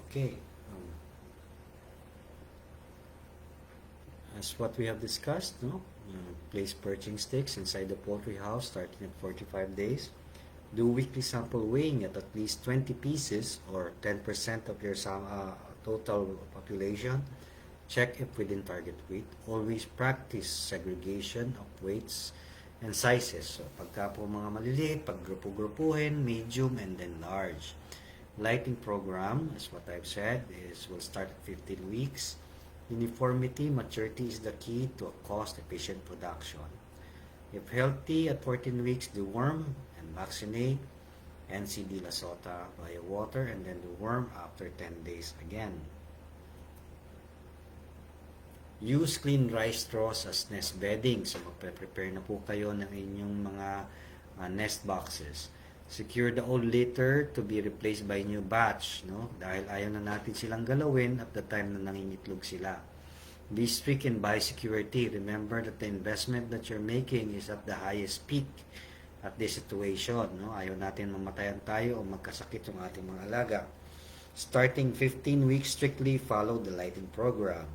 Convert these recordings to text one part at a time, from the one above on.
Okay. As what we have discussed, no? Place perching sticks inside the poultry house starting at 45 days. Do weekly sample weighing at least 20 pieces or 10% of your total population. Check if within target weight. Always practice segregation of weights and sizes. So, pagka po mga maliliit, paggrupo-grupuhin, medium, and then large. Lighting program, as what I've said, will start at 15 weeks. Uniformity, maturity is the key to a cost-efficient production. If healthy at 14 weeks, deworm and vaccinate. NCD Lasota via water and then deworm after 10 days again. Use clean dry straws as nest bedding. So magpe-prepare na po kayo ng inyong mga nest boxes. Secure the old litter to be replaced by new batch, no? Dahil ayaw na natin silang galawin at the time na nangingitlog sila. Be strict in biosecurity. Remember that the investment that you're making is at the highest peak at this situation, no? Ayaw natin mamatayan tayo o magkasakit yung ating mga alaga. Starting 15 weeks, strictly follow the lighting program.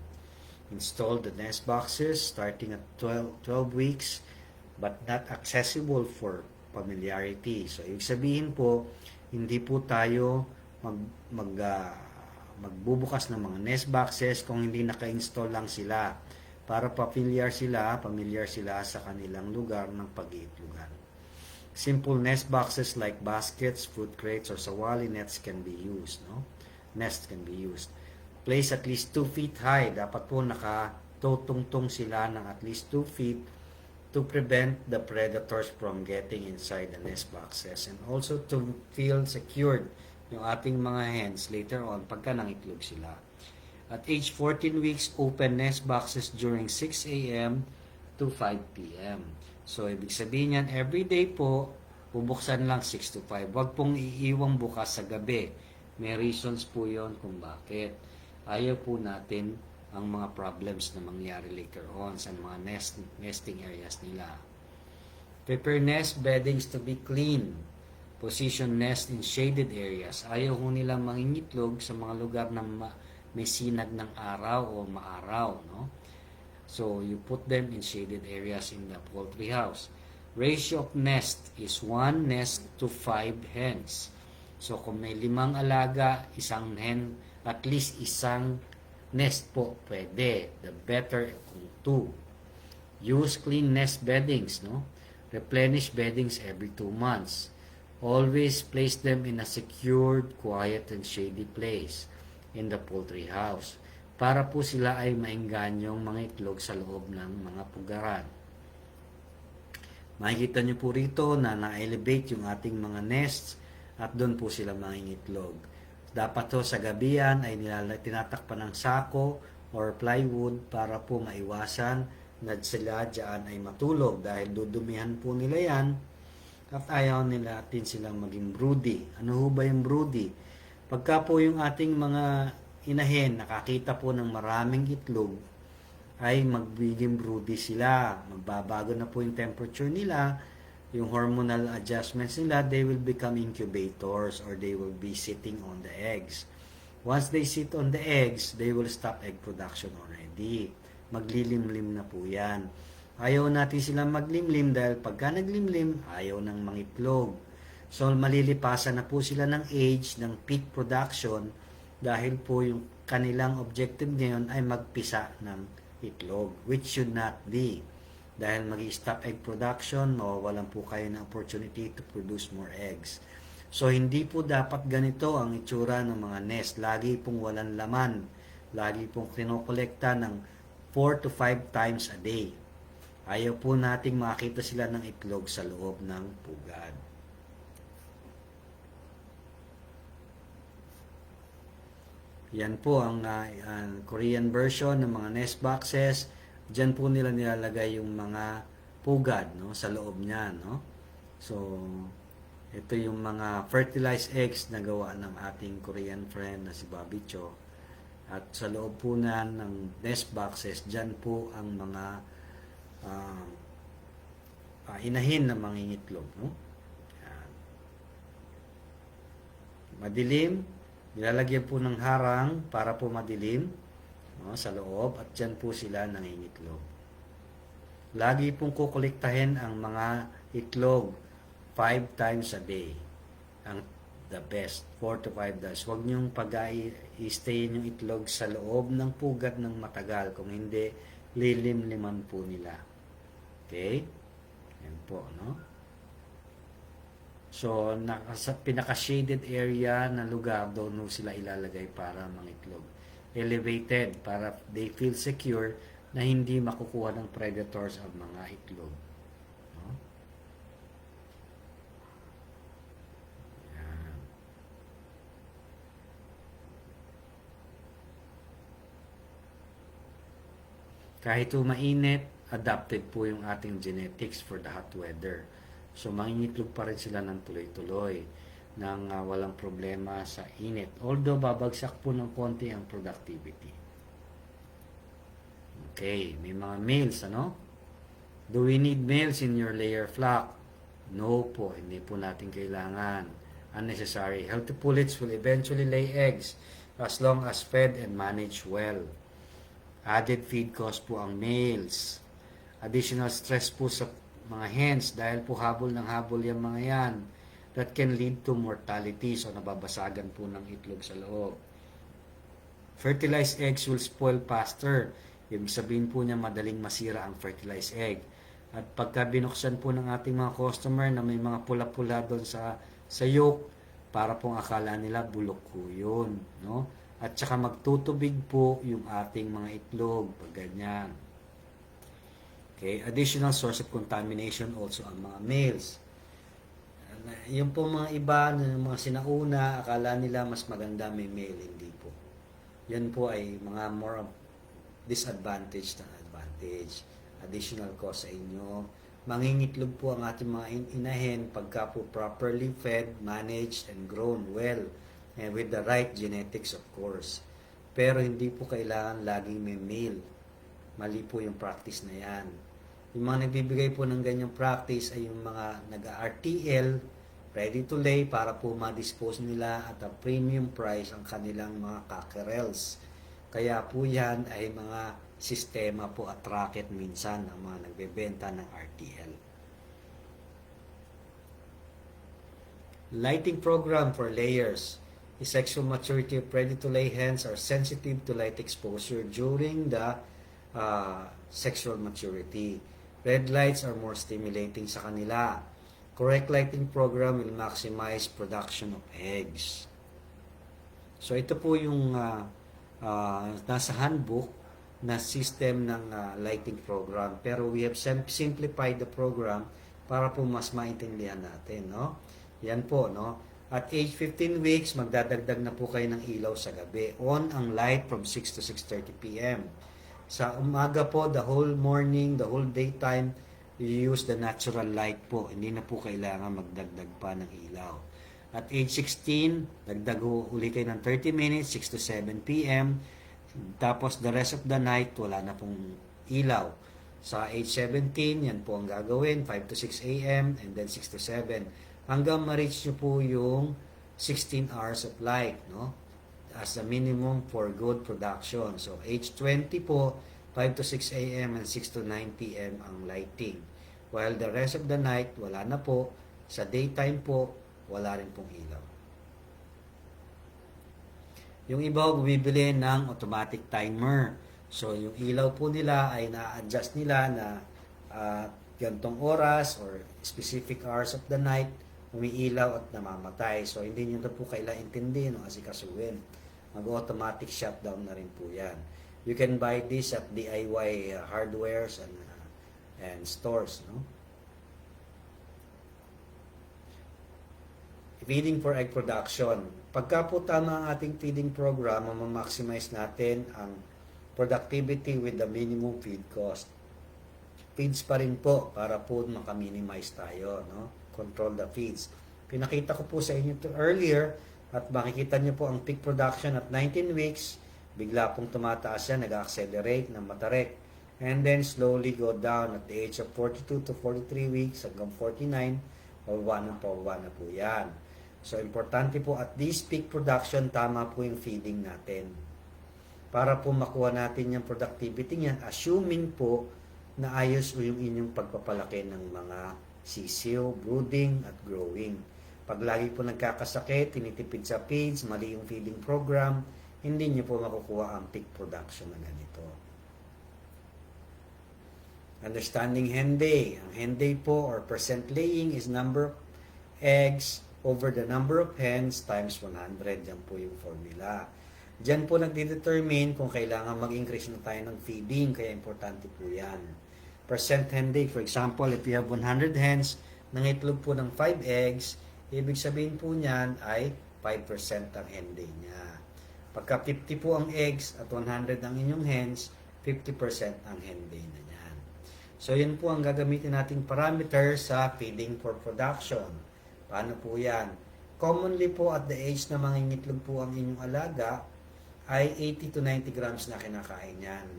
Install the nest boxes starting at 12 weeks but not accessible for familiarity. So, ibig sabihin po, hindi po tayo magbubukas ng mga nest boxes kung hindi naka-install lang sila para familiar sila sa kanilang lugar ng pag-iitlogan. Simple nest boxes like baskets, fruit crates, or sawali nets can be used, no? Nest can be used. Place at least 2 feet high. Dapat po nakatutungtong sila ng at least 2 feet to prevent the predators from getting inside the nest boxes and also to feel secured yung ating mga hens later on pagka nangitlog sila. At age 14 weeks, open nest boxes during 6 a.m. to 5 p.m. So, ibig sabihin yan, every day po, bubuksan lang 6 to 5. Huwag pong iiwang bukas sa gabi. May reasons po yon kung bakit. Ayaw po natin ang mga problems na mangyari later on sa mga nesting areas nila. Prepare nest beddings to be clean. Position nest in shaded areas. Ayaw ho nilang mangingitlog sa mga lugar na may sinag ng araw o maaraw, no? So, you put them in shaded areas in the poultry house. Ratio of nest is 1 nest to 5 hens. So, kung may 5 alaga, isang hen, at least isang nest po pwede. The better kung 2. Use clean nest beddings, no? Replenish beddings every 2 months. Always place them in a secured, quiet, and shady place in the poultry house para po sila ay maenganyong mga itlog sa loob ng mga pugaran. Makikita nyo po rito na na-elevate yung ating mga nests at doon po sila mangingitlog. Dapat to sa gabihan ay tinatakpan ng sako or plywood para po maiwasan na sila dyan ay matulog dahil dudumihan po nila yan at ayaw nila natin silang maging broody. Ano ho ba yung broody? Pagka po yung ating mga inahin nakakita po ng maraming itlog ay magbiging broody sila. Magbabago na po yung temperature nila, yung hormonal adjustments nila, they will become incubators or they will be sitting on the eggs. Once they sit on the eggs, they will stop egg production already. Maglilimlim na po yan. Ayaw natin silang maglimlim dahil pagka naglimlim, ayaw ng mangitlog. So, malilipasan na po sila ng age, ng peak production dahil po yung kanilang objective ngayon ay magpisa ng itlog, which should not be. Dahil mag-stop egg production, mawawalan po kayo ng opportunity to produce more eggs. So, hindi po dapat ganito ang itsura ng mga nest. Lagi pong walang laman. Lagi pong kinokolekta ng 4 to 5 times a day. Ayaw po nating makita sila ng itlog sa loob ng pugad. Yan po ang Korean version ng mga nest boxes. Diyan po nila nilalagay yung mga pugad, no, sa loob niya, no. So, ito yung mga fertilized eggs na gawa ng ating Korean friend na si Bobby Cho. At sa loob po na ng nest boxes, diyan po ang mga inahin na mangingitlog, no. Yan. Madilim, Nilalagyan po ng harang para po madilim, no, sa loob, at dyan po sila nangingitlog. Lagi pong kukolektahin ang mga itlog 5 times a day. Ang the best, 4 to 5 days. Huwag niyong pag-i-stay yung itlog sa loob ng pugad ng matagal. Kung hindi, lilim-liman po nila. Okay? Yan po, no? So, sa pinaka-shaded area na lugar, doon sila ilalagay para mangitlog. Elevated, para they feel secure na hindi makukuha ng predators ang mga itlog. No? Yan. Kahit mainit, adapted po yung ating genetics for the hot weather. So, mangingitlog pa rin sila ng tuloy-tuloy nang walang problema sa init. Although, babagsak po ng konti ang productivity. Okay, may mga males, ano? Do we need males in your layer flock? No po, hindi po natin kailangan. Unnecessary. Healthy pullets will eventually lay eggs as long as fed and managed well. Added feed cost po ang males. Additional stress po sa mga hens dahil po habol ng habol yung mga yan. That can lead to mortality, so nababasagan po ng itlog sa loob. Fertilized eggs will spoil faster. Ibig sabihin po niya madaling masira ang fertilized egg. At pagka binuksan po ng ating mga customer na may mga pula-pula doon sa yolk, para pong akala nila bulok po yun. No? At saka magtutubig po yung ating mga itlog. Pag ganyan. Okay, additional source of contamination also ang mga males. Yung po mga iba, mga sinauna, akala nila mas maganda may male, hindi po. Yan po ay mga more disadvantage than advantage. Additional cost sa inyo. Mangingitlog po ang ating mga inahin pagka po properly fed, managed, and grown well. And with the right genetics, of course. Pero hindi po kailangan laging may male. Mali po yung practice na yan. Yung mga nagbibigay po ng ganyang practice ay yung mga nag-RTL, ready to lay, para po ma-dispose nila at a premium price ang kanilang mga cockerels. Kaya po yan ay mga sistema po at racket minsan ang mga nagbebenta ng RTL. Lighting program for layers. The sexual maturity of ready-to-lay hens are sensitive to light exposure during the sexual maturity. Red lights are more stimulating sa kanila. Correct lighting program will maximize production of eggs. So ito po yung nasa handbook na system ng lighting program. Pero we have simplified the program para po mas maintindihan natin. No? Yan po. No? At age 15 weeks, magdadagdag na po kayo ng ilaw sa gabi. On ang light from 6 to 6:30 p.m. Sa umaga po, the whole morning, the whole daytime, you use the natural light po. Hindi na po kailangan magdagdag pa ng ilaw. At age 16, dagdag uli kayo ng 30 minutes, 6 to 7 p.m. Tapos the rest of the night, wala na pong ilaw. Sa age 17, yan po ang gagawin, 5 to 6 a.m. and then 6 to 7. Hanggang ma-reach nyo po yung 16 hours of light, no? As a minimum for good production. So, age 20 po, 5 to 6 a.m. and 6 to 9 p.m. ang lighting. While the rest of the night, wala na po. Sa daytime po, wala rin pong ilaw. Yung iba, bumibili ng automatic timer. So, yung ilaw po nila ay na-adjust nila na gantong oras or specific hours of the night, umiilaw at namamatay. So, hindi nyo na po kailangan intindihin o asikasuhin. Mag-automatic shutdown na rin po yan. You can buy this at DIY hardwares and stores. No? Feeding for egg production. Pagka po tama ang ating feeding program, ma-maximize natin ang productivity with the minimum feed cost. Feeds pa rin po para po maka-minimize tayo. No? Control the feeds. Pinakita ko po sa inyo to earlier at makikita nyo po ang peak production at 19 weeks. Bigla pong tumataas yan, nag-accelerate ng matarek. And then slowly go down at the age of 42 to 43 weeks hanggang 49, pababa na po yan. So, importante po at this peak production, tama po yung feeding natin. Para po makuha natin yung productivity niyan, assuming po na ayos yung inyong pagpapalaki ng mga sisiw, brooding, at growing. Pag lagi po nagkakasakit, tinitipid sa feeds, mali yung feeding program, hindi nyo po makukuha ang peak production na ganito. Understanding hen day. Ang hen day po or percent laying is number of eggs over the number of hens times 100. Yan po yung formula. Diyan po nagdedetermine kung kailangan mag-increase na tayo ng feeding. Kaya importante po yan. Percent hen day. For example, if you have 100 hens, nangitlog po ng 5 eggs, ibig sabihin po niyan ay 5% ang hen day niya. Pagka 50 po ang eggs at 100 ang inyong hens, 50% ang hen day na niyan. So, yun po ang gagamitin nating parameter sa feeding for production. Paano po yan? Commonly po at the age na mangingitlog po ang inyong alaga, ay 80 to 90 grams na kinakain yan.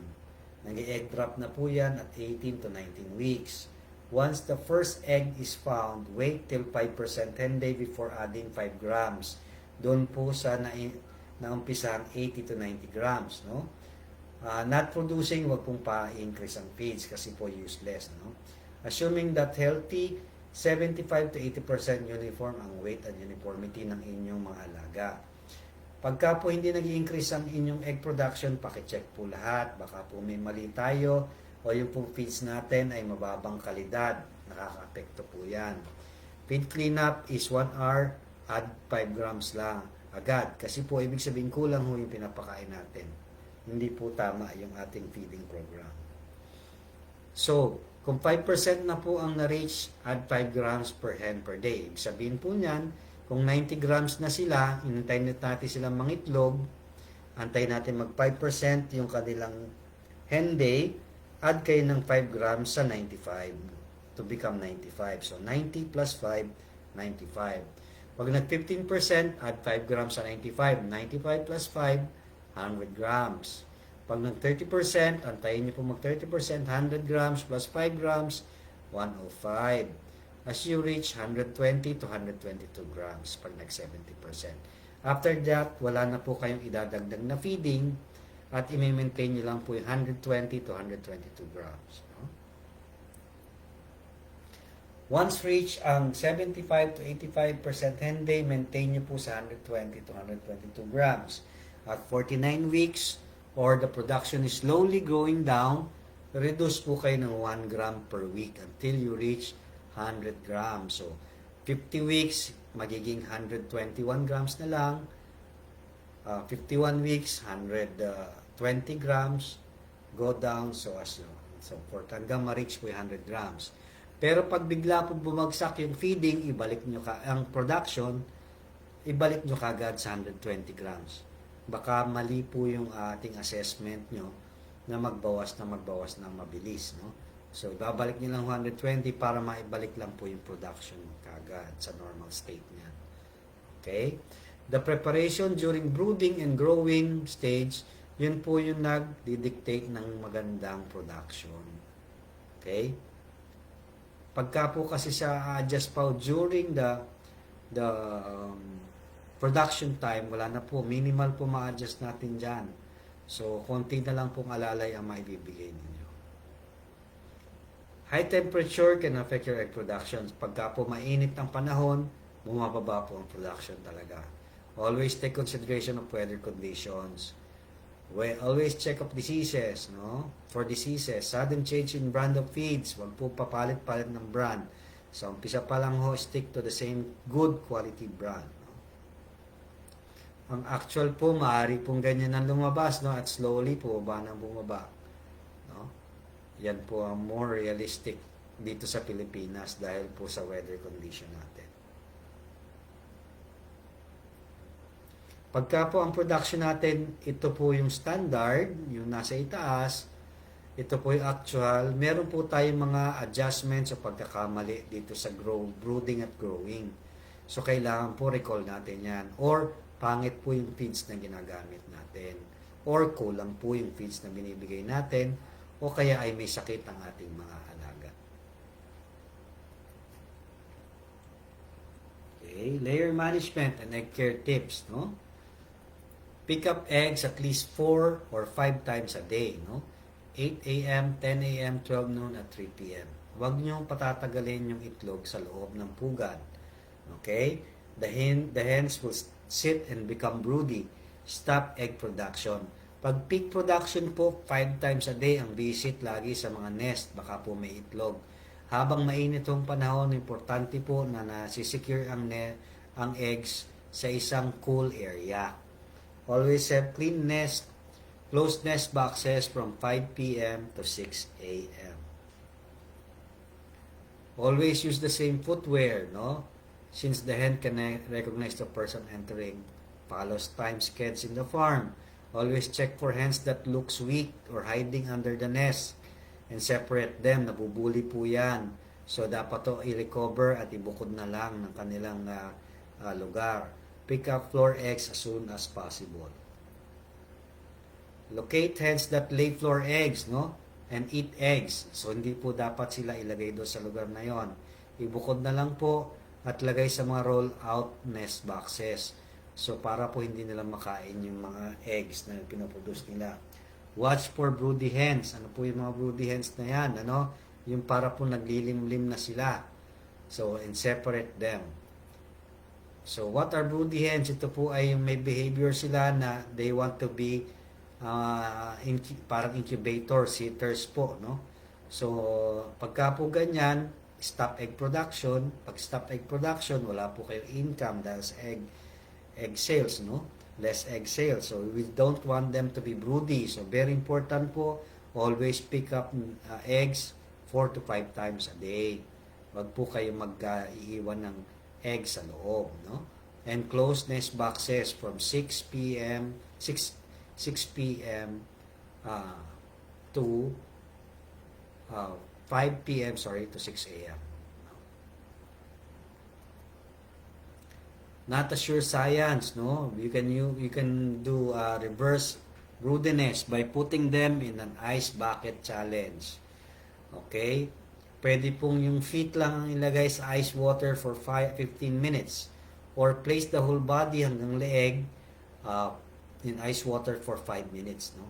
Nag-egg drop na po yan at 18 to 19 weeks. Once the first egg is found, wait till 5% hen day before adding 5 grams. Doon po sa naumpisang 80 to 90 grams. No? Not producing, wag pong pa-increase ang feeds kasi po useless. No? Assuming that healthy, 75 to 80% uniform ang weight and uniformity ng inyong mga alaga. Pagka po hindi nag-increase ang inyong egg production, pakicheck po lahat. Baka po may mali tayo o yung pong feeds natin ay mababang kalidad. Nakaka-apekto po yan. Feed cleanup is 1 hour, add 5 grams lang agad. Kasi po ibig sabihin kulang ho yung pinapakain natin. Hindi po tama yung ating feeding program. So, kung 5% na po ang na-reach, add 5 grams per hen per day. Ibig sabihin po niyan, kung 90 grams na sila, hintayin natin silang mangitlog, antayin natin mag 5% yung kanilang hen day, add kayo ng 5 grams sa 95 to become 95. So, 90 plus 5, 95. Pag nag-15%, add 5 grams sa 95. 95 plus 5, 100 grams. Pag nag-30%, antayin nyo po mag-30%, 100 grams plus 5 grams, 105. As you reach 120 to 122 grams pag nag-70%. After that, wala na po kayong idadagdag na feeding at i-maintain nyo lang po yung 120 to 122 grams. No? Once reach ang 75 to 85% hen day, maintain nyo po sa 120 to 122 grams. At 49 weeks, or the production is slowly going down, reduce po kayo ng 1 gram per week until you reach 100 grams. So, 50 weeks, magiging 121 grams na lang. 51 weeks, 120 grams. Go down, so as so forth. Hanggang ma-reach po 100 grams. Pero pag bigla po bumagsak yung feeding, ibalik nyo ang production, ibalik nyo kagad sa 120 grams. Baka mali po yung ating assessment nyo na magbawas na mabilis. No? So, babalik nyo lang 120 para maibalik lang po yung production kagad sa normal state niya. Okay? The preparation during brooding and growing stage, yun po yung nag-dictate ng magandang production. Okay? Pagka po kasi sa adjust pa during the production time, wala na po. Minimal po ma-adjust natin dyan. So, konti na lang pong alalay ang maibibigay ninyo. High temperature can affect your egg production. Pagka po mainit ang panahon, bumababa po ang production talaga. Always take consideration of weather conditions. Always check of diseases, no? For diseases, sudden change in brand of feeds, wag po papalit-palit ng brand. So, umpisa pa lang ho, stick to the same good quality brand. No? Ang actual po, maaari pong ganyan ang lumabas, no? At slowly po, bumaba. No? Yan po ang more realistic dito sa Pilipinas dahil po sa weather condition natin. Pagka po ang production natin, ito po yung standard, yung nasa itaas, ito po yung actual, meron po tayong mga adjustments o pagkakamali dito sa brooding at growing. So, kailangan po recall natin yan. Or, pangit po yung feeds na ginagamit natin. Or, kulang po yung feeds na binibigay natin. O kaya ay may sakit ang ating mga alaga. Okay. Okay, layer management and egg care tips, no? Pick up eggs at least 4 or 5 times a day, no? 8 a.m., 10 a.m., 12 noon at 3 p.m. Huwag niyong patatagalin yung itlog sa loob ng pugad. Okay? The hens will sit and become broody. Stop egg production. Pag peak production po, 5 times a day ang visit lagi sa mga nest. Baka po may itlog. Habang mainit ang panahon, importante po na nasisecure ang eggs sa isang cool area. Always have clean nest, closed nest boxes from 5 p.m. to 6 a.m. Always use the same footwear, no? Since the hen can recognize the person entering. Follows time skeds in the farm. Always check for hens that looks weak or hiding under the nest and separate them. Nabubuli po yan. So, dapat to i-recover at ibukod na lang ng kanilang lugar. Pick up floor eggs as soon as possible. Locate hens that lay floor eggs, no? And eat eggs. So, hindi po dapat sila ilagay doon sa lugar na yon. Ibukod na lang po at lagay sa mga roll-out nest boxes. So, para po hindi nila makain yung mga eggs na pinoproduce nila. Watch for broody hens. Ano po yung mga broody hens na yan? Ano? Yung para po naglilimlim na sila. So, and separate them. So, what are broody hens? Ito po ay yung may behavior sila na they want to be parang incubator sitters po, no? So, pagka po ganyan, stop egg production. Pag stop egg production, wala po kayong income dahil sa egg sales, no? Less egg sales. So, we don't want them to be broody. So, very important po, always pick up eggs 4 to 5 times a day. Wag po kayo mag-iiwan ng eggs sa loob, no? And close nest boxes from 6 p.m. to 5 p.m. to 6 a.m. Not a sure science, no? You can do reverse broodiness by putting them in an ice bucket challenge. Okay? Pwede pong yung feet lang ang ilagay sa ice water for 15 minutes or place the whole body hanggang leeg in ice water for 5 minutes, no?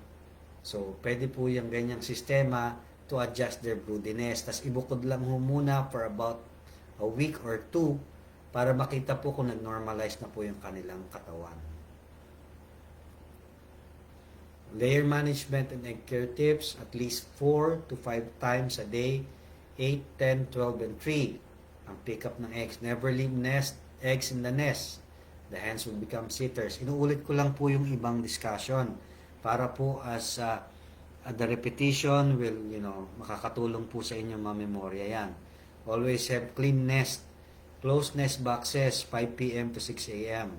So, pwede po yung ganyang sistema to adjust their broodiness. Tas ibukod lang ho muna for about a week or 2 para makita po kung nag-normalize na po yung kanilang katawan. Layer management and egg care tips, at least 4 to 5 times a day, 8, 10, 12, and 3. Ang pick up ng eggs. Never leave eggs in the nest. The hens will become sitters. Inuulit ko lang po yung ibang discussion para po as the repetition will, makakatulong po sa inyo mamemorya yan. Always have clean nest, closed nest boxes 5 p.m. to 6 a.m.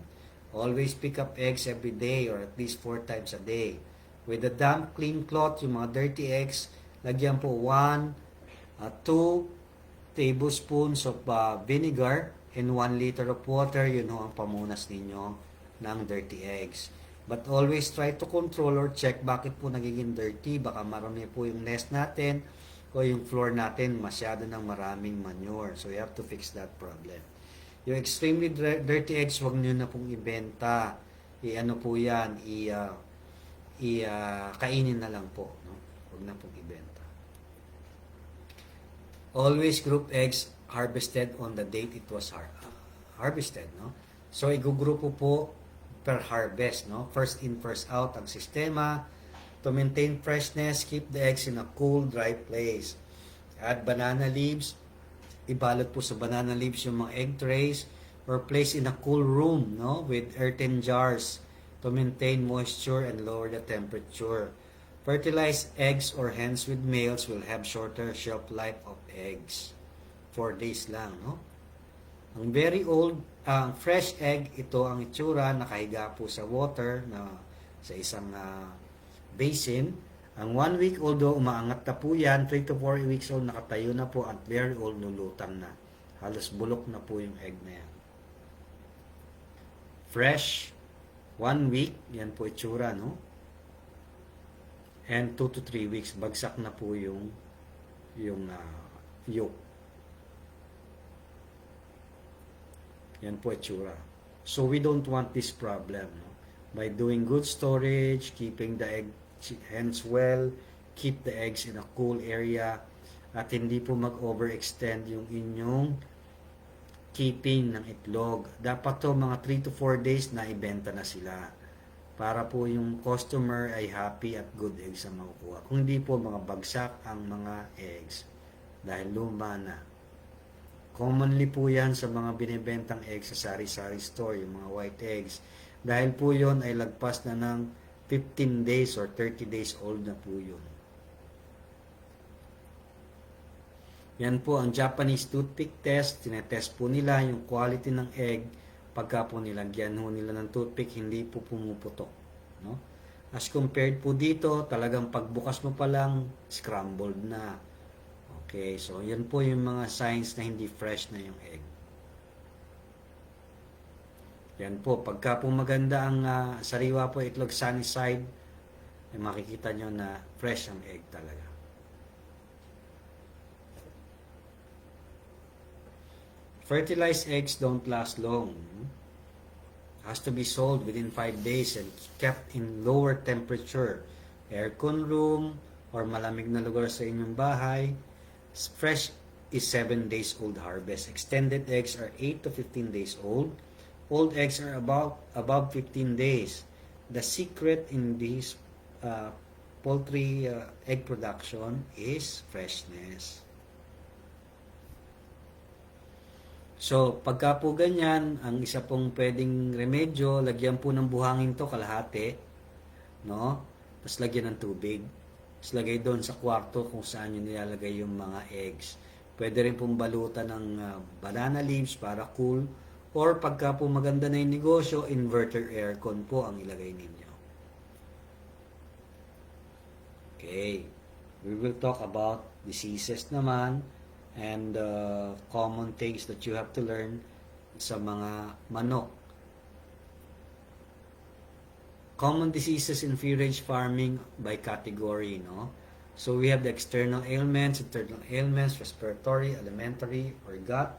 Always pick up eggs every day or at least 4 times a day. With a damp, clean cloth, yung mga dirty eggs, lagyan po 2 tablespoons of vinegar and 1 liter of water. Yun ho ang pamunas ninyo ng dirty eggs. But always try to control or check bakit po nagiging dirty. Baka marami po yung nest natin o yung floor natin masyado ng maraming manure. So you have to fix that problem. Yung extremely dirty eggs, wag nyo na pong ibenta. I-ano po yan, kainin na lang po. No? Wag na pong ibenta. Always group eggs harvested on the date it was harvested, no? So igugrupo po per harvest, no? First in, first out ang sistema. To maintain freshness, keep the eggs in a cool, dry place. Add banana leaves. Ibalot po sa banana leaves yung mga egg trays or place in a cool room, no? With earthen jars to maintain moisture and lower the temperature. Fertilized eggs or hens with males will have shorter shelf life of eggs. 4 days lang, no? Ang very old, fresh egg, ito ang itsura, nakahiga po sa water na sa isang basin. Ang 1 week old, umaangat na po yan. 3 to 4 weeks old, nakatayo na po. At very old, lulutang na. Halos bulok na po yung egg na yan. Fresh, 1 week, yan po itsura, no? And 2 to 3 weeks, bagsak na po yung yolk. Yan po itsura. So we don't want this problem. No? By doing good storage, keeping the egg hens well, keep the eggs in a cool area, at hindi po mag-overextend yung inyong keeping ng itlog. Dapat to mga 3 to 4 days na ibenta na sila para po yung customer ay happy at good eggs ang makukuha. Kung hindi po, mga bagsak ang mga eggs dahil luma na. Commonly po yan sa mga binibentang eggs sa sari-sari store, yung mga white eggs. Dahil po yon ay lagpas na ng 15 days or 30 days old na po yun. Yan po ang Japanese toothpick test. Tinetest po nila yung quality ng egg. Pagka po nilagyan ho nila ng toothpick, hindi po pumuputok. No? As compared po dito, talagang pagbukas mo pa lang, scrambled na. Okay, so yan po yung mga signs na hindi fresh na yung egg. Yan po, pagka po maganda ang sariwa po itlog sunny side, ay makikita nyo na fresh ang egg talaga. Fertilized eggs don't last long. Has to be sold within 5 days and kept in lower temperature. Aircon room or malamig na lugar sa inyong bahay. Fresh is 7 days old harvest. Extended eggs are 8 to 15 days old. Old eggs are above 15 days. The secret in this poultry egg production is freshness. So, pagka po ganyan, ang isa pong pwedeng remedyo, lagyan po ng buhangin to kalahati, no? Tapos lagyan ng tubig. Tapos lagay doon sa kwarto kung saan nyo nilalagay yung mga eggs. Pwede rin pong balutan ng banana leaves para cool. Or pagka po maganda na yung negosyo, inverter aircon po ang ilagay ninyo. Okay. We will talk about diseases naman and common things that you have to learn sa mga manok. Common diseases in free range farming by category, no? So we have the external ailments, internal ailments, respiratory, alimentary, or gut,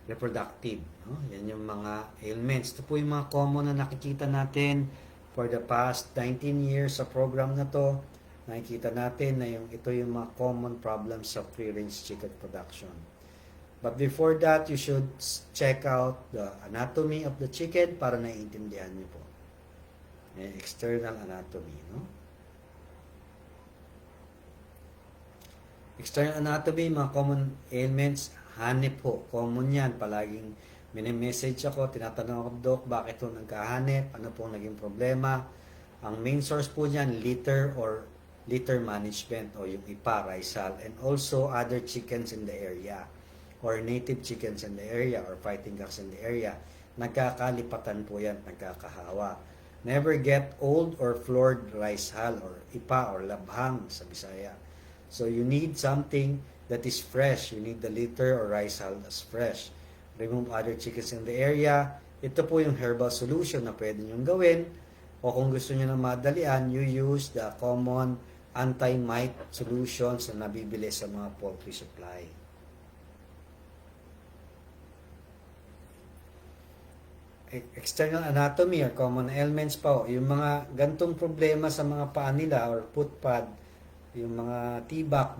reproductive, no? Yan yung mga ailments. Ito po yung mga common na nakikita natin for the past 19 years sa program na to. Nakikita natin na ito yung mga common problems sa free-range chicken production. But before that, you should check out the anatomy of the chicken para naiintindihan niyo po. External anatomy, no? External anatomy, mga common ailments, hanip po. Common yan. Palaging mini-message ako, tinatanong ako, Doc, bakit ito nagkahanip? Ano pong naging problema? Ang main source po niyan, litter management o yung IPA, Rizal, and also other chickens in the area or native chickens in the area or fighting cocks in the area. Nagkakalipatan po yan, nagkakahawa. Never get old or floored rice hull or IPA or labhang sa Bisaya. So you need something that is fresh. You need the litter or rice hull that's fresh. Remove other chickens in the area. Ito po yung herbal solution na pwede nyong gawin. O kung gusto nyo na madalian, you use the common anti-mite solutions na nabibili sa mga poultry supply. External anatomy or common ailments pa, yung mga gantong problema sa mga paa nila or foot pad, yung mga tibak,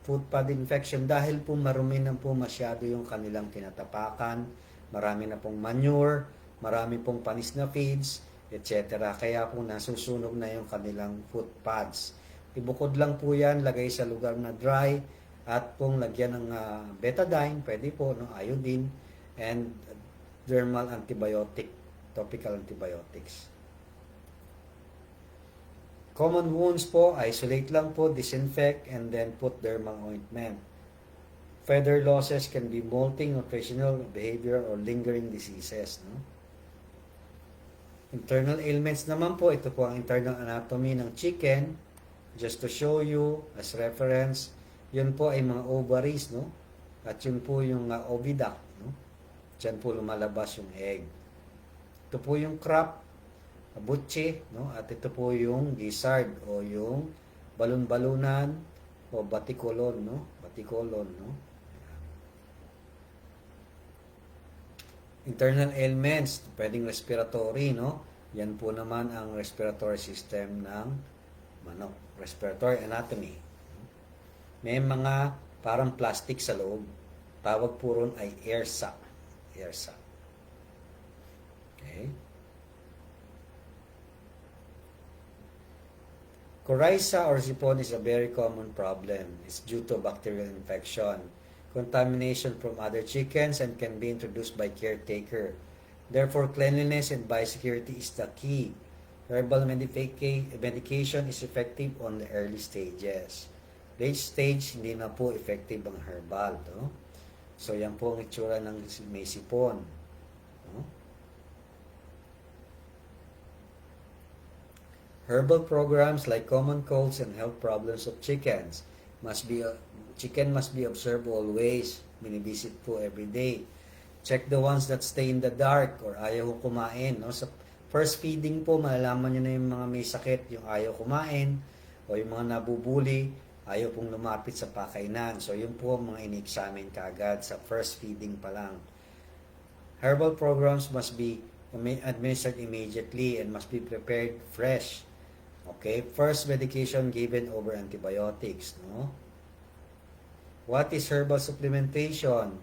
foot pad infection, dahil po marumi na po masyado yung kanilang tinatapakan, marami na pong manure, marami pong panis na feeds, etc. Kaya po nasusunog na yung kanilang foot pads. Ibukod lang po yan, lagay sa lugar na dry, at pong lagyan ng betadine, pwede po, no, iodine, and dermal antibiotic, topical antibiotics. Common wounds po, isolate lang po, disinfect, and then put dermal ointment. Feather losses can be molting, nutritional, behavior, or lingering diseases. No? Internal ailments naman po, ito po ang internal anatomy ng chicken. Just to show you, as reference, yun po ay mga ovaries, no? At yun po yung oviduct, no? Diyan po lumalabas yung egg. Ito po yung crop, butchi, no? At ito po yung gizzard o yung balon-balunan o batikolon, no? Batikolon, no? Internal ailments, pwedeng respiratory, no? Yan po naman ang respiratory system ng manok. Respiratory anatomy. May mga parang plastic sa loob. Tawag po ron ay air sac. Air sac. Okay? Coryza or sipon is a very common problem. It's due to bacterial infection, contamination from other chickens, and can be introduced by caretaker. Therefore, cleanliness and biosecurity is the key. Herbal medication is effective on the early stages. Late stage, hindi na po effective ang herbal. No? So, yan po ang itsura ng may sipon. No? Herbal programs like common colds and health problems of chickens chicken must be observed always. Binivisit po every day. Check the ones that stay in the dark or ayaw kumain. No? Sa first feeding po, malalaman nyo na yung mga may sakit, yung ayaw kumain, o yung mga nabubuli, ayaw pong lumapit sa pakainan. So, yun po mga ini-examine kaagad sa first feeding pa lang. Herbal programs must be administered immediately and must be prepared fresh. Okay, first medication given over antibiotics, no? What is herbal supplementation?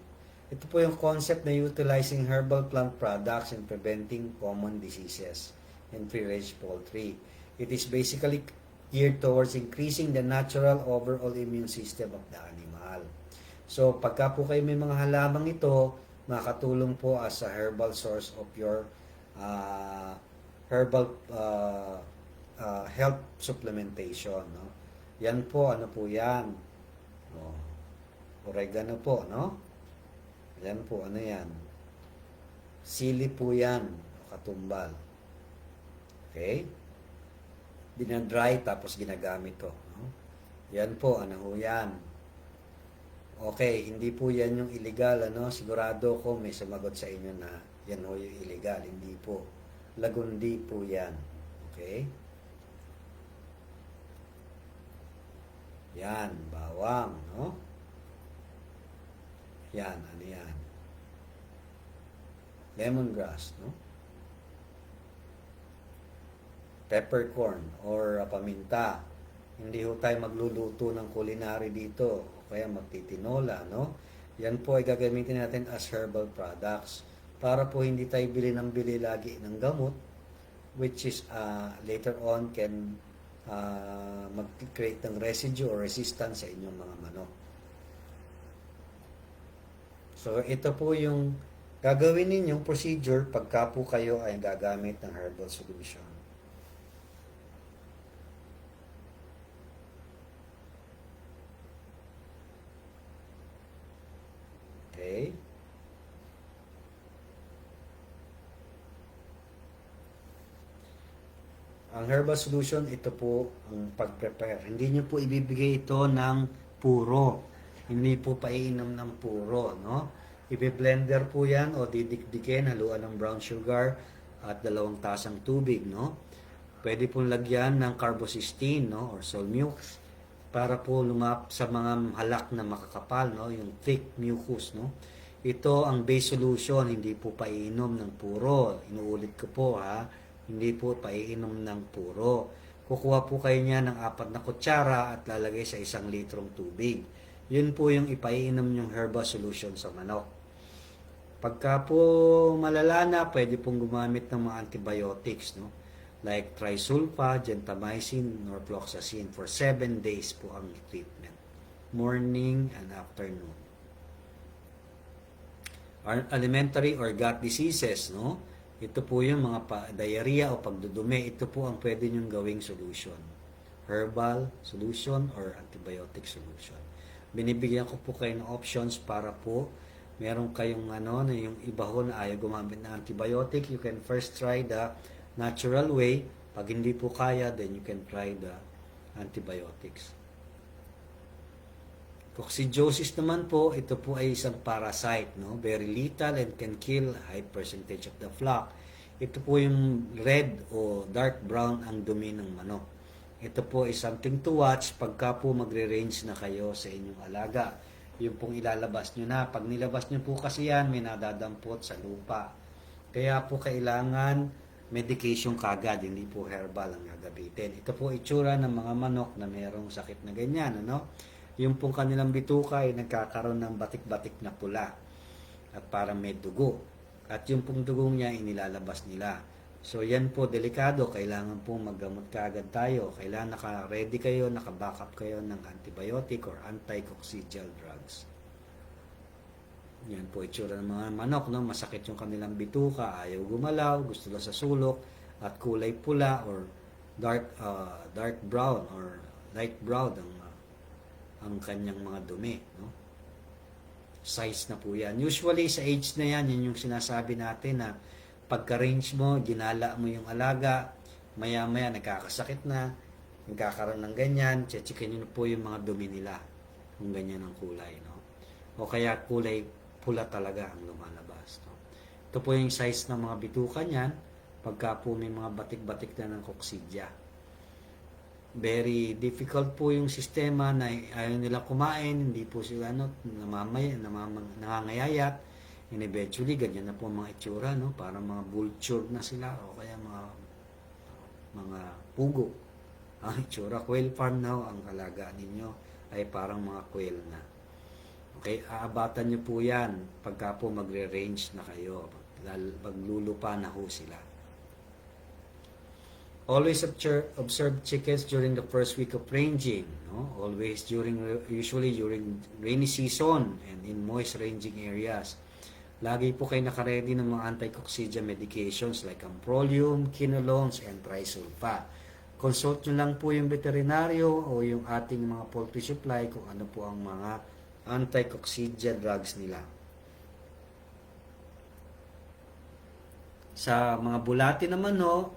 Ito po yung concept na utilizing herbal plant products in preventing common diseases in free-range poultry. It is basically geared towards increasing the natural overall immune system of the animal. So, pagka po kayo may mga halamang ito, makatulong po as a herbal source of your herbal health supplementation, no? Yan po, ano po yan? Oh, oregano po, no? Yan po, ano yan? Sili po yan, katumbal. Okay? Dinadry tapos ginagamit to, no? Yan po, ano ho yan? Okay, hindi po yan yung illegal, ano? Sigurado ko may sumagot sa inyo na yan ho yung illegal. Hindi po. Lagundi po yan. Okay? Yan, bawang, no? Yan, ano yan? Lemongrass, no? Peppercorn or paminta. Hindi ho tayo magluluto ng culinary dito o kaya magtitinola, no? Yan po ay gagamitin natin as herbal products para po hindi tayo bili ng bili lagi ng gamot, which is later on can mag-create ng residue or resistance sa inyong mga manok. So, ito po yung gagawin ninyong procedure pagka po kayo ay gagamit ng herbal solution. Okay? Ang herbal solution, ito po ang pag-prepare. Hindi nyo po ibibigay ito ng puro. Hindi po paiinom ng puro, no? Ibe-blender po yan o didikdikin, haluan ng brown sugar at 2 tasang tubig, no? Pwede pong lagyan ng carbocysteine, no? Or solmucus para po lumap sa mga halak na makakapal, no? Yung thick mucus, no? Ito ang base solution, hindi po paiinom ng puro. Inuulit ko po, ha? Hindi po paiinom ng puro. Kukuha po kayo niya ng 4 na kutsara at lalagay sa 1 litrong tubig. Yun po yung ipaiinom yung herbal solution sa manok. Pagka po malala na, pwede pong gumamit ng mga antibiotics, no? Like trisulfa, gentamicin, norfloxacin for 7 days po ang treatment. Morning and afternoon. Alimentary or gut diseases, no? Ito po yung mga diarrhea o pagdudumi. Ito po ang pwede nyong gawing solution. Herbal solution or antibiotic solution. Binibigyan ko po kayo ng options para po meron kayong na yung iba ho na ayaw gumamit ng antibiotic. You can first try the natural way. Pag hindi po kaya, then you can try the antibiotics. Coccidiosis naman po, ito po ay isang parasite, no? Very lethal and can kill high percentage of the flock. Ito po yung red o dark brown ang dumi ng manok. Ito po is something to watch pagka po magre-range na kayo sa inyong alaga. yung pong ilalabas nyo na. Pag nilabas nyo po kasi yan, may nadadampot sa lupa. Kaya po kailangan medication kagad, hindi po herbal ang gagamitin. Ito po itsura ng mga manok na mayroong sakit na ganyan, ano? Yung pong kanilang bituka ay nagkakaroon ng batik-batik na pula at parang may dugo. At yung pong dugong niya inilalabas nila. So yan po delikado, kailangan po maggamot kaagad tayo. Kailangan naka-ready kayo, naka-backup kayo ng antibiotic or anti-coccidial drugs. Yan po itsura ng mga manok, no? Masakit yung kanilang bituka, ayaw gumalaw, gusto lang sa sulok, at kulay pula or dark brown or light brown ang kanyang mga dumi, no? Size na po yan. Usually sa age na yan, yun yung sinasabi natin na pagka-range mo, ginala mo yung alaga, maya-maya nagkakasakit na, nagkakaroon ng ganyan, chechikin nyo po yung mga dumi nila, kung ganyan ang kulay, no? O kaya kulay pula talaga ang lumalabas, no? Ito po yung size ng mga bituka niyan, pagka po may mga batik-batik na ng coccidia. Very difficult po yung sistema na ayaw nila kumain, hindi po sila nangangayayat. And eventually, ganyan na po mga itsura, no? Parang mga vulture na sila o kaya mga pugo. Ang itsura, quail farm now, ang alaga ninyo ay parang mga quail na. Okay, aabatan nyo po yan pagka po magre-range na kayo. Maglulupa na ho sila. Always observe chickens during the first week of ranging. No? Usually during rainy season and in moist ranging areas. Lagi po kayo nakaredy ng mga anti-coccidia medications like amprolium, quinolones, and trisulfa. Consult nyo lang po yung veterinaryo o yung ating mga poultry supply kung ano po ang mga anti-coccidia drugs nila. Sa mga bulati naman, no,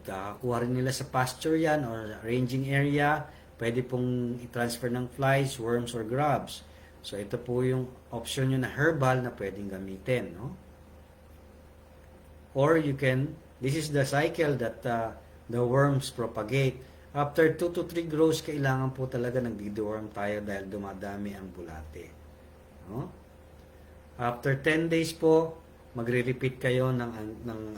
kakakuha rin nila sa pasture yan or ranging area, pwede pong i-transfer ng flies, worms, or grubs. So, ito po yung option nyo na herbal na pwedeng gamitin, no? Or you can, this is the cycle that the worms propagate. After 2 to 3 grows, kailangan po talaga nagdi-deworm tayo dahil dumadami ang bulate. No? After 10 days po, magre-repeat kayo ng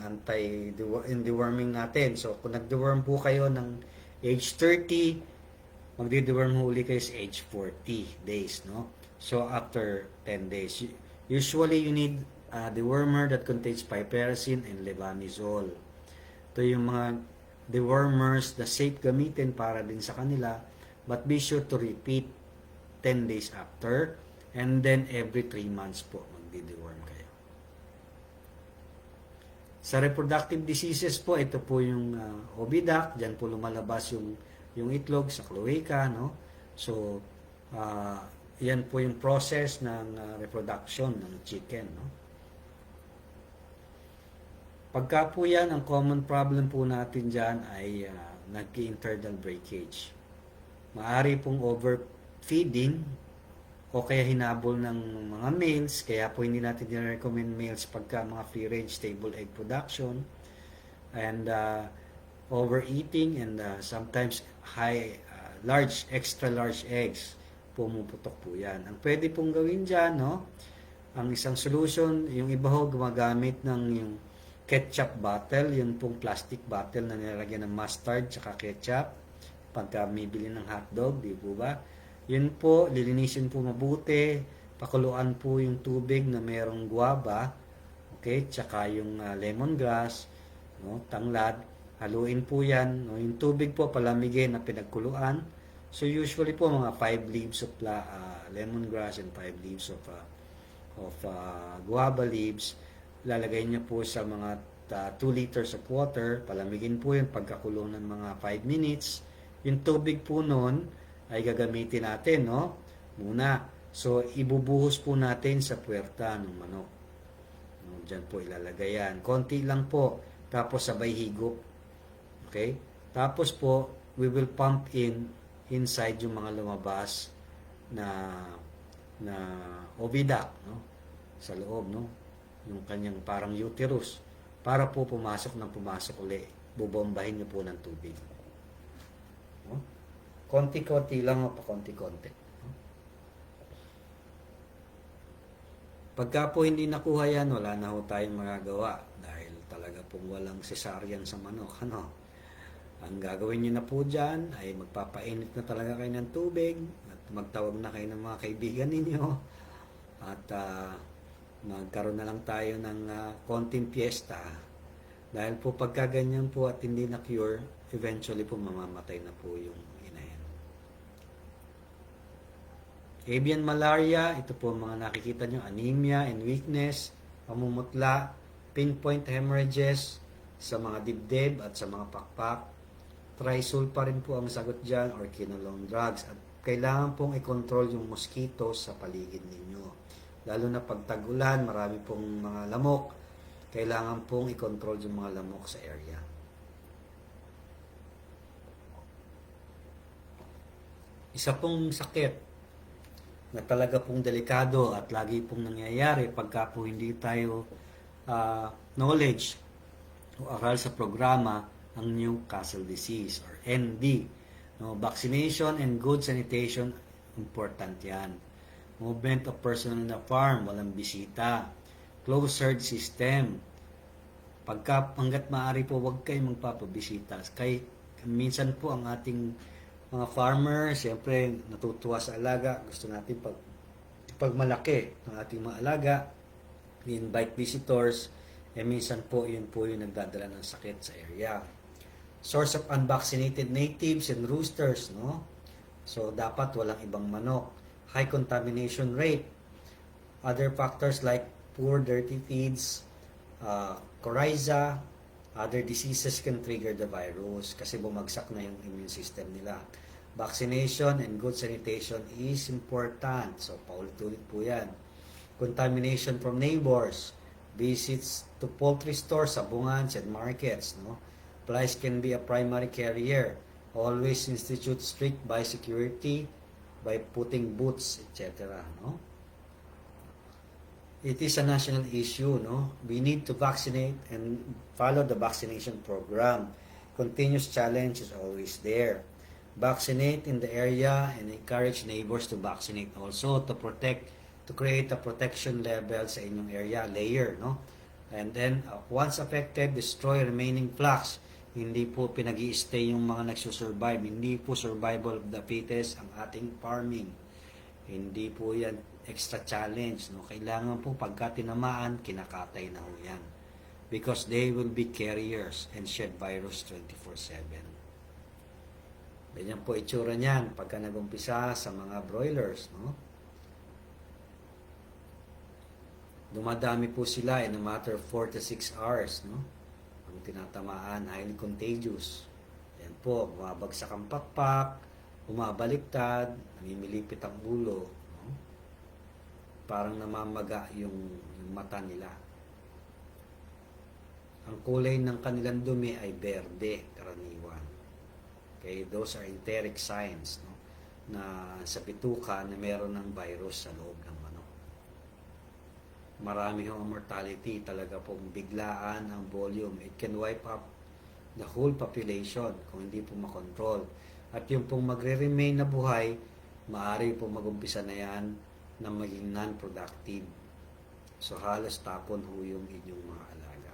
anti-deworming natin. So, kung nag-deworm po kayo ng age 30, magdi-deworm huli kayo sa age 40 days, no? So, after 10 days, usually you need a dewormer that contains piperacin and levanizole. Ito yung mga dewormers na safe gamitin para din sa kanila, but be sure to repeat 10 days after, and then every 3 months po magdi-deworm kayo. Sa reproductive diseases po, ito po yung oviduct, dyan po lumalabas yung itlog sa cloaca, no? So, yan po yung process ng reproduction ng chicken, no? Pagka po yan, ang common problem po natin dyan ay nag-internal breakage. Maari pong overfeeding o kaya hinabol ng mga males, kaya po hindi natin recommend males pagka mga free-range stable egg production, and overeating and sometimes extra large eggs, pumuputok po yan. Ang pwede pong gawin dyan, no? Ang isang solution, yung iba ho gumagamit ng yung ketchup bottle, yung pong plastic bottle na nilalagyan ng mustard tsaka ketchup pagka may bili ng hotdog, di po ba? Yun po, lilinisin po mabuti, pakuluan po yung tubig na mayroong guava, okay, tsaka yung lemongrass, no, tanglad, haluin po yan, no? Yung tubig po palamigin na pinagkuluan. So usually po mga 5 leaves of lemongrass and 5 leaves of guava leaves, lalagay niyo po sa mga 2 liters of water, palamigin po yun pagkakulo ng mga 5 minutes. Yung tubig po nun ay gagamitin natin, no? Muna. So, ibubuhos po natin sa puwerta ng manok. No, diyan po ilalagay yan. Konti lang po, tapos sabay higop. Okay? Tapos po, we will pump inside yung mga lumabas na oviduct, no? Sa loob, no? Yung kanyang parang uterus, para po pumasok uli, bubombahin niyo po ng tubig. No? Konti-konti lang o pa konti-konti. No? Pagka po hindi nakuha yan, wala na ho tayong magagawa dahil talaga pong walang cesarean sa manok. Ano? Ang gagawin niyo na po dyan ay magpapainit na talaga kayo ng tubig at magtawag na kayo ng mga kaibigan ninyo at magkaroon na lang tayo ng konting piyesta dahil po pagka ganyan po at hindi na cure, eventually po mamamatay na po yung inahin. Avian malaria, ito po mga nakikita nyo, anemia and weakness, pamumutla, pinpoint hemorrhages sa mga dibdib at sa mga pakpak. Trisulfa rin po ang sagot dyan or quinolone drugs. At kailangan pong i-control yung mosquitoes sa paligid ninyo. Lalo na pag tag-ulan, marami pong mga lamok. Kailangan pong i-control yung mga lamok sa area. Isa pong sakit na talaga pong delikado at lagi pong nangyayari pagka po hindi tayo knowledge o aral sa programa ang Newcastle disease or ND. No, vaccination and good sanitation, important yan. Movement of personnel in the farm, walang bisita. Closed herd system. Hanggat maaari po, huwag kayong magpapabisita. Minsan po ang ating mga farmer, siyempre natutuwa sa alaga. Gusto natin pag malaki ng ating mga alaga, invite visitors, minsan po yun po yung nagdadala ng sakit sa area. Source of unvaccinated natives and roosters, no? So, dapat walang ibang manok. High contamination rate. Other factors like poor dirty feeds, coryza, other diseases can trigger the virus kasi bumagsak na yung immune system nila. Vaccination and good sanitation is important. So, paulit-ulit po yan. Contamination from neighbors, visits to poultry stores, sabungans, and markets, no? Flies can be a primary carrier. Always institute strict biosecurity by putting boots, etc. No? It is a national issue. No? We need to vaccinate and follow the vaccination program. Continuous challenge is always there. Vaccinate in the area and encourage neighbors to vaccinate also to create a protection level sa inyong area, layer. No? And then, once affected, destroy remaining flocks. Hindi po pinag-i-stay yung mga nagsusurvive. Hindi po survival of the fittest ang ating farming. Hindi po yan extra challenge. No? Kailangan po pagka tinamaan, kinakatay na ho yan. Because they will be carriers and shed virus 24/7. Ganyan po itsura niyan pagka nag-umpisa sa mga broilers. No? Dumadami po sila in a matter of 4 to 6 hours. No? Tinatamaan, highly contagious. Yan po, bumabagsak ang pakpak, bumabaliktad, namimilipit ang ulo. No? Parang namamaga yung mata nila. Ang kulay ng kanilang dumi ay berde, karaniwan. Okay, those are enteric signs, no? Na sa bituka na meron ng virus sa loob ng manok. Marami ang mortality, talaga pong biglaan ang volume. It can wipe up the whole population kung hindi po makontrol. At yung pong magre-remain na buhay, maaari po mag-umpisa na yan na maging non-productive. So halos tapon ho yung inyong mga alaga.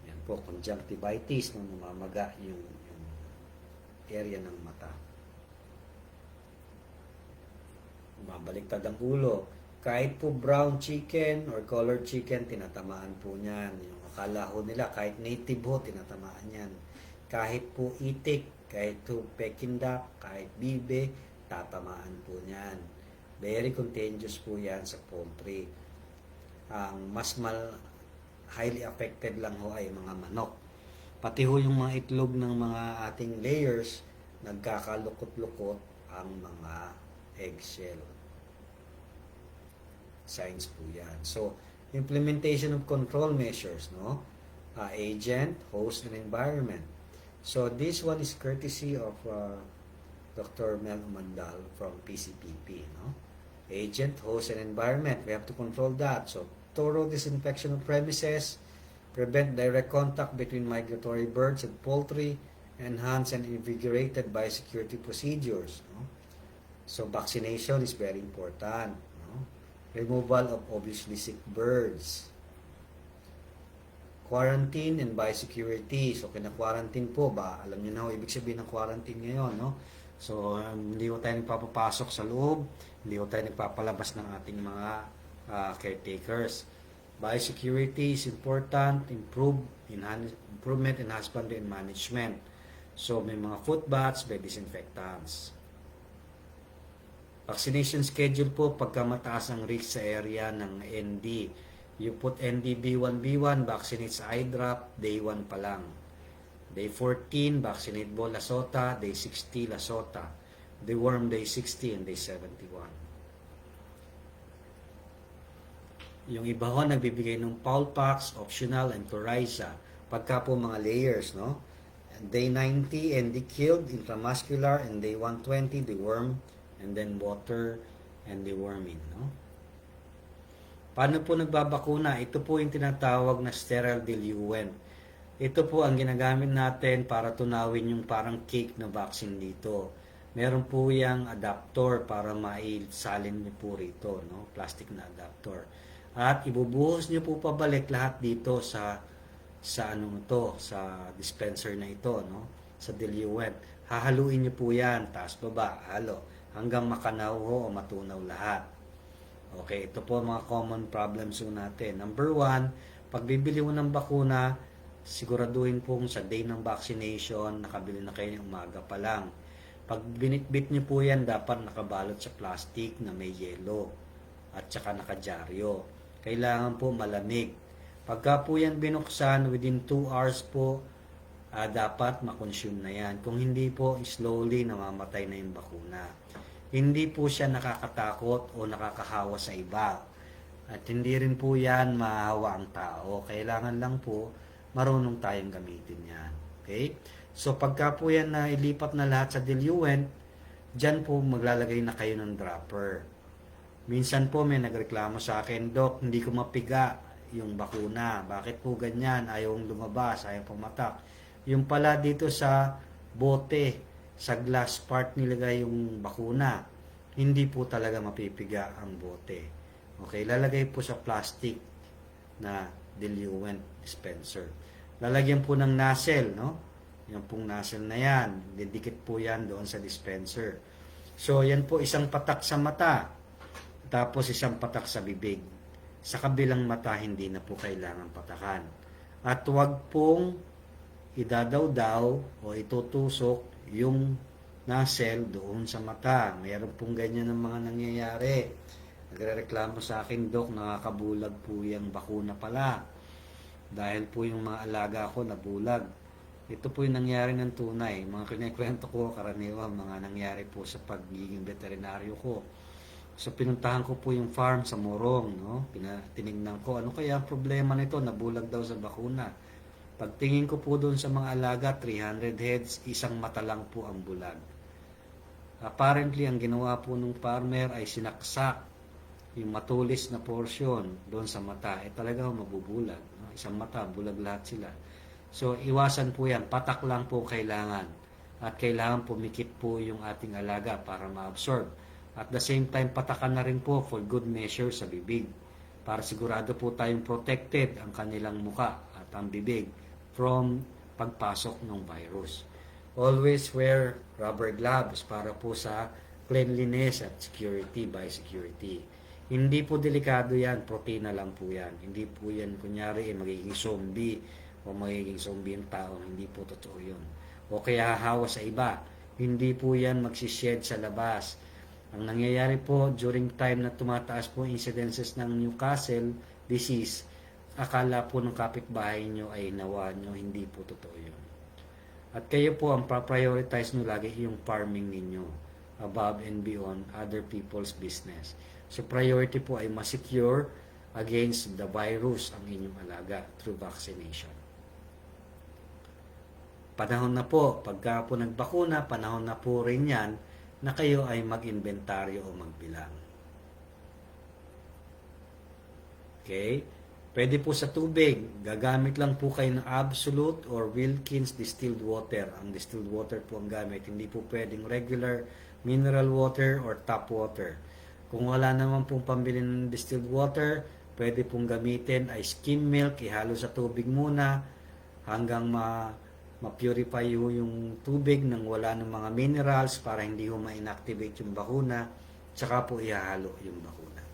Yan po, conjunctivitis, nung namamaga yung area ng mata. Mabaliktad ang ulo. Kahit po brown chicken or colored chicken, tinatamaan po niyan. Yung akala ho nila, kahit native ho, tinatamaan yan. Kahit po itik, kahit po Peking duck, kahit bibe, tatamaan po niyan. Very contagious po yan sa poultry. Ang highly affected lang ho ay mga manok. Pati ho yung mga itlog ng mga ating layers, nagkakalukot-lukot ang mga eggshell. Signs po yan. So, implementation of control measures, no? Agent, host, and environment. So, this one is courtesy of Dr. Mel Umandal from PCPP, no? Agent, host, and environment. We have to control that. So, thorough disinfection of premises, prevent direct contact between migratory birds and poultry, enhance and invigorated biosecurity procedures, no? So, vaccination is very important. Removal of obviously sick birds. Quarantine and biosecurity. So, kina-quarantine po ba? Alam niyo na ho, ibig sabihin ng quarantine ngayon, no? So, hindi ho tayo nagpapapasok sa loob, hindi ho tayo nagpapalabas ng ating mga caretakers. Biosecurity is important, improvement in husbandry and management. So, may mga foot baths, may disinfectants. Vaccination schedule po, pagka mataas ang risk sa area ng ND. You put NDB1B1, vaccinate sa eye drop, day 1 pa lang. Day 14, vaccinate Bola Sota, day 60, La Sota. Deworm, day 60 and day 71. Yung iba ho, nagbibigay ng Paulpax, optional, and Coryza. Pagka po mga layers, no? Day 90, ND killed, intramuscular, and day 120, deworm, and then water, and deworming, no? Paano po nagbabakuna? Ito po yung tinatawag na sterile diluent. Ito po ang ginagamit natin para tunawin yung parang cake na vaccine dito. Meron po yung adapter para maisalin niyo po rito, no? Plastic na adapter. At ibubuhos niyo po pabalik lahat dito sa dispenser na ito, no? Sa diluent. Hahaluin niyo po yan, taas baba, halo, hanggang makanaw ho o matunaw lahat. Okay, ito po mga common problems po natin. Number 1, pagbibili mo ng bakuna, siguraduhin pong sa day ng vaccination, nakabili na kayo ng umaga pa lang. Pag binitbit niyo po yan, dapat nakabalot sa plastic na may yelo at saka nakadyaryo. Kailangan po malamig. Pagka po yan binuksan, within 2 hours po, dapat makonsume na yan. Kung hindi po, slowly namamatay na yung bakuna. Hindi po siya nakakatakot o nakakahawa sa iba. At hindi rin po yan mahawa ang tao. Kailangan lang po marunong tayong gamitin yan. Okay? So pagka po yan na ilipat na lahat sa diluent, dyan po maglalagay na kayo ng dropper. Minsan po may nagreklamo sa akin, Doc, hindi ko mapiga yung bakuna. Bakit po ganyan? Ayaw lumabas, ayaw pumatak. Yung pala dito sa bote, sa glass part nilagay yung bakuna, hindi po talaga mapipiga ang bote. Okay, lalagay po sa plastic na diluent dispenser. Lalagyan po ng nozzle, no? Yan pong nozzle na yan, didikit po yan doon sa dispenser. So, yan po isang patak sa mata, tapos isang patak sa bibig. Sa kabilang mata, hindi na po kailangan patakan. At huwag pong idadaw-daw o itutusok yung nozzle doon sa mata. Mayroon pong ganyan ng mga nangyayari. Nagrereklamo sa akin, Doc, nakakabulag po yung bakuna pala. Dahil po yung mga alaga ko nabulag. Ito po yung nangyari ng tunay. Mga kinikwento ko, karaniwan, mga nangyari po sa pagiging veterinaryo ko. So, pinuntahan ko po yung farm sa Morong, no? Tinignan ko, ano kaya ang problema nito? Nabulag daw sa bakuna. Pagtingin ko po doon sa mga alaga, 300 heads, isang mata lang po ang bulag. Apparently, ang ginawa po ng farmer ay sinaksak yung matulis na portion doon sa mata. Talaga mabubulag. No? Isang mata, bulag lahat sila. So, iwasan po yan. Patak lang po kailangan. At kailangan pumikit po yung ating alaga para ma-absorb. At the same time, patakan na rin po for good measure sa bibig. Para sigurado po tayong protected ang kanilang muka at ang bibig from pagpasok ng virus. Always wear rubber gloves para po sa cleanliness at security, biosecurity. Hindi po delikado yan, protina lang po yan. Hindi po yan, kunyari, magiging zombie o magiging zombie yung tao. Hindi po totoo yun. O kaya hahawa sa iba. Hindi po yan magsished sa labas. Ang nangyayari po during time na tumataas po incidences ng Newcastle disease, akala po ng kapitbahay nyo ay nawa nyo, hindi po totoo yun. At kayo po ang prioritize nyo lagi yung farming ninyo above and beyond other people's business. So priority po ay ma-secure against the virus ang inyong alaga through vaccination. Panahon na po, pagka po nagbakuna, panahon na po rin yan na kayo ay mag-inventaryo o magbilang. Okay? Pwede po sa tubig, gagamit lang po kayo ng Absolute or Wilkins distilled water. Ang distilled water po ang gamit. Hindi po pwedeng regular mineral water or tap water. Kung wala naman pong pambili ng distilled water, pwede pong gamitin ay skim milk, ihalo sa tubig muna hanggang ma-purify yung tubig nang wala ng mga minerals para hindi ho ma-inactivate yung bakuna, tsaka po ihalo yung bakuna.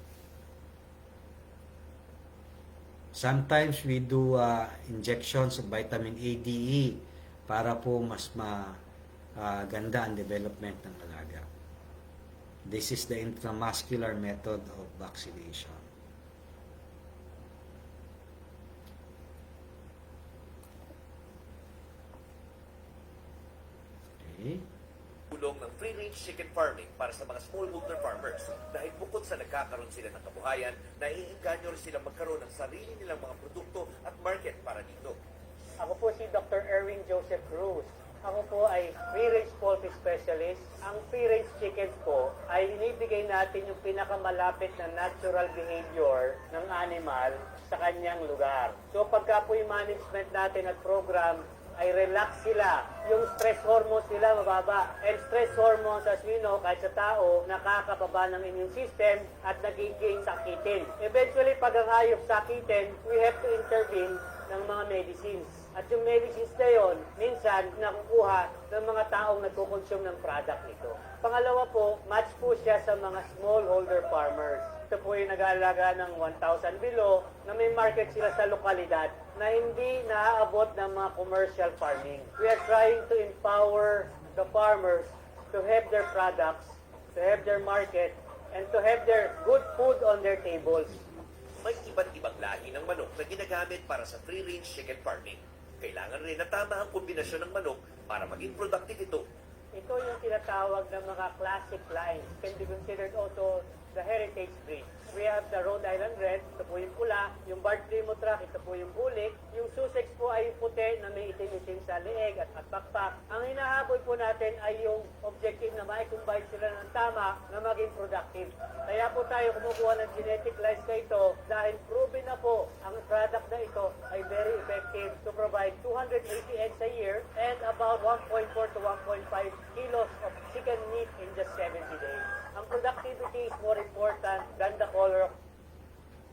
Sometimes we do injections of vitamin A, D, E para po mas ganda ang development ng alaga. This is the intramuscular method of vaccination. Okay. Tulong ng free-range chicken farming para sa mga smallholder farmers dahil bukod sa nagkakaroon sila ng kabuhayan, naiinganyo rin silang magkaroon ng sarili nilang mga produkto at market para dito. Ako po si Dr. Erwin Cruz. Ako po ay free-range poultry specialist. Ang free-range chickens po ay inibigay natin yung pinakamalapit na natural behavior ng animal sa kanyang lugar. So pagka po yung management natin at program ay relax sila. Yung stress hormones nila mababa. And stress hormones, as we know, kahit sa tao, nakakababa ng immune system at nagiging sakitin. Eventually, pag ang hayop sakitin, we have to intervene ng mga medicines. At yung medicines na yun, minsan nakukuha ng mga taong nagkukonsume ng product nito. Pangalawa po, match po siya sa mga smallholder farmers. Ito po yung nag-aalaga ng 1,000 below na may market sila sa lokalidad na hindi naaabot ng mga commercial farming. We are trying to empower the farmers to have their products, to have their market, and to have their good food on their tables. May iba't ibang lahi ng manok na ginagamit para sa free-range chicken farming. Kailangan rin na tama ang kombinasyon ng manok para maging productive ito. Ito yung tinatawag ng mga classic lines. Can be considered also the heritage breed. We have the Rhode Island Red, ito po yung pula, yung Barred Plymouth Rock, ito po yung bulik, yung Sussex po ay puti na may itim-itim sa leeg at bakpak. Ang hinahabol po natin ay yung objective na ma-combine sila ng tama na maging productive. Kaya po tayo kumukuha ng genetic lines na ito dahil proven na po ang product na ito ay very effective to provide 280 eggs a year and about 1.4 to 1.5 kilos of chicken meat in just 70 days. Ang productivity is more important than the color of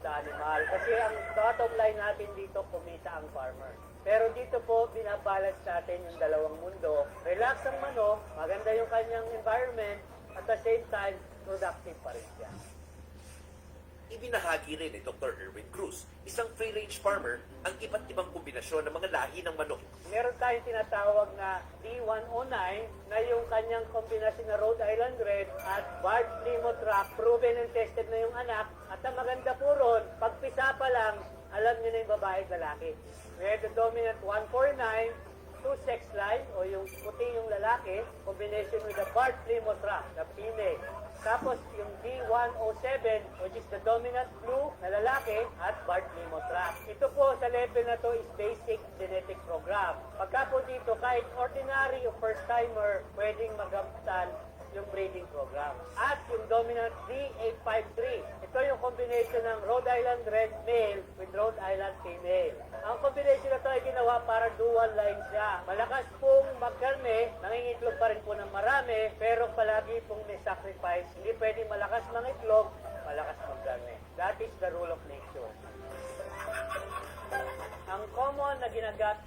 the animal. Kasi ang bottom line natin dito, kumita ang farmer. Pero dito po, binabalance natin yung dalawang mundo. Relax ang manok, maganda yung kanyang environment, at the same time, productive pa rin siya. Ibinahagi rin ni Dr. Erwin Cruz, isang free-range farmer, ang iba't ibang kombinasyon ng mga lahi ng manok. Meron tayong tinatawag na D109 na yung kanyang kombinasyon na Rhode Island Red at Barred Plymouth Rock. Proven and tested na yung anak. At ang maganda po ron, pagpisa pa lang, alam niyo na yung babae at lalaki. We have the dominant 149, two sex line o yung puti yung lalaki, combination with the Barred Plymouth Rock, the female. Tapos yung D107, which is the dominant blue na lalaki at Barred Plymouth Rock. Ito po sa level na to is basic genetic program. Pagka po dito, kahit ordinary o first-timer, pwedeng magamtan yung breeding program. At yung dominant D853, ito yung combination ng Rhode Island Red male with Rhode Island female. Ang combination na ito ay ginawa para dual line siya. Malakas pong magkarne, nangingitlog pa rin po ng marami, pero palagi pong may sacrifice. Hindi pwedeng malakas mangitlog, malakas magkarne. That is the rule of nature. Ang common na ginagat